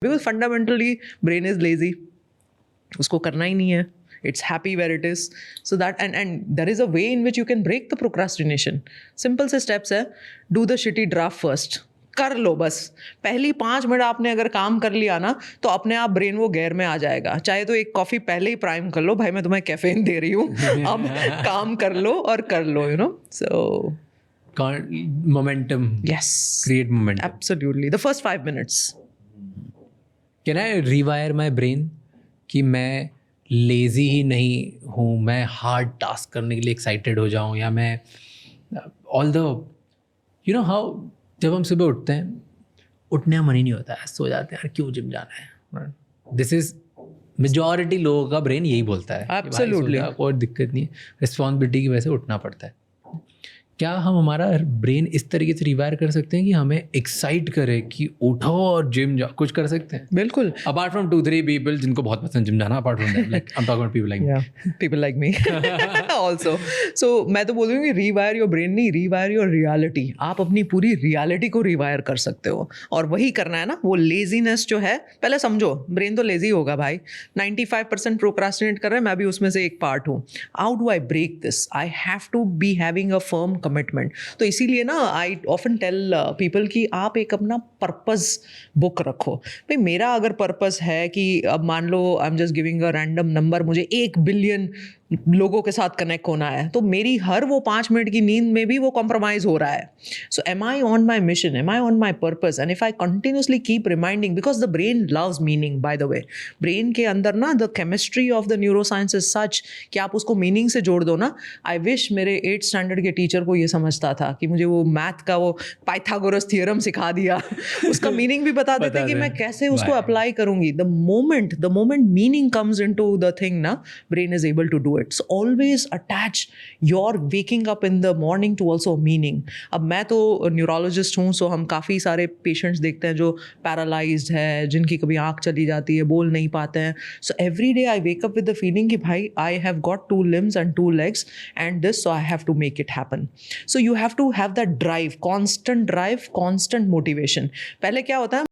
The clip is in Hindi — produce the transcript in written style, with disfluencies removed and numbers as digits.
Because fundamentally brain is lazy, उसको करना ही नहीं है. It's happy where it is. So that and there is a way in which you can break the procrastination. Simple से steps है. Do the shitty draft first. कर लो बस. पहली 5 मिनट आपने अगर काम कर लिया ना तो अपने आप ब्रेन वो गेयर में आ जाएगा. चाहे तो एक कॉफी पहले ही प्राइम कर लो, भाई मैं तुम्हें कैफीन दे रही हूँ, अब काम कर लो और कर लो, you know. So momentum. yes. Create momentum. Absolutely. The first 5 minutes. Can I rewire my brain कि मैं लेज़ी ही नहीं हूँ, मैं हार्ड टास्क करने के लिए एक्साइटेड हो जाऊँ, या मैं all the you know how जब हम सुबह उठते हैं, उठने का मन ही नहीं होता है, सो जाते हैं, यार क्यों जिम जाना है. दिस इज मेजॉरिटी लोगों का ब्रेन यही बोलता है. Absolutely. कोई दिक्कत नहीं है, रिस्पॉन्सिबिलिटी की वजह से उठना पड़ता है. क्या हम हमारा ब्रेन इस तरीके से रिवायर कर सकते हैं कि हमें एक्साइट करे कि उठो और जिम जाओ? कुछ कर सकते हैं बिल्कुल. अपार्ट फ्रॉम 2-3 पीपल जिनको बहुत पसंद जिम जाना, apart from that like I am talking about people like Yeah, people like me also. So मैं तो बोल रही हूँ कि रीवायर योर ब्रेन नहीं, रीवायर योर रियलिटी. आप अपनी पूरी रियलिटी को रिवायर कर सकते हो, और वही करना है ना. वो लेजीनेस जो है, पहले समझो ब्रेन तो लेजी होगा भाई. 95% प्रोक्रास्टिनेट कर रहे हैं, मैं भी उसमें से एक पार्ट हूँ. How do I break this? I have to be having a firm commitment. तो इसीलिए ना आई ऑफन टेल पीपल कि आप एक अपना पर्पस बुक रखो. भाई मेरा अगर पर्पस है कि अब मान लो I am just giving a random number, मुझे 1 बिलियन लोगों के साथ कनेक्ट होना है, तो मेरी हर वो 5 मिनट की नींद में भी वो कॉम्प्रोमाइज हो रहा है. So am I on my mission, am I on my purpose? And if I continuously keep reminding, because the brain loves meaning. By the way brain के अंदर ना the chemistry of the neuroscience is such कि आप उसको मीनिंग से जोड़ दो ना. आई विश मेरे 8th स्टैंडर्ड के टीचर को ये समझता था कि मुझे वो मैथ का वो पाइथागोरस थियरम सिखा दिया, उसका मीनिंग भी बता देते कि मैं कैसे उसको अप्लाई करूंगी. The moment meaning comes into the thing ना, brain is able to do it. So always attach your waking up in the morning to also meaning. अब मैं तो न्यूरोलॉजिस्ट हूँ, सो हम काफ़ी सारे पेशेंट्स देखते हैं जो पैरालाइज्ड है, जिनकी कभी आँख चली जाती है, बोल नहीं पाते हैं. So every day I wake up with the feeling कि भाई I have got 2 limbs and 2 legs and this, so I have to make it happen. So you have to have that drive, constant motivation. पहले क्या होता है,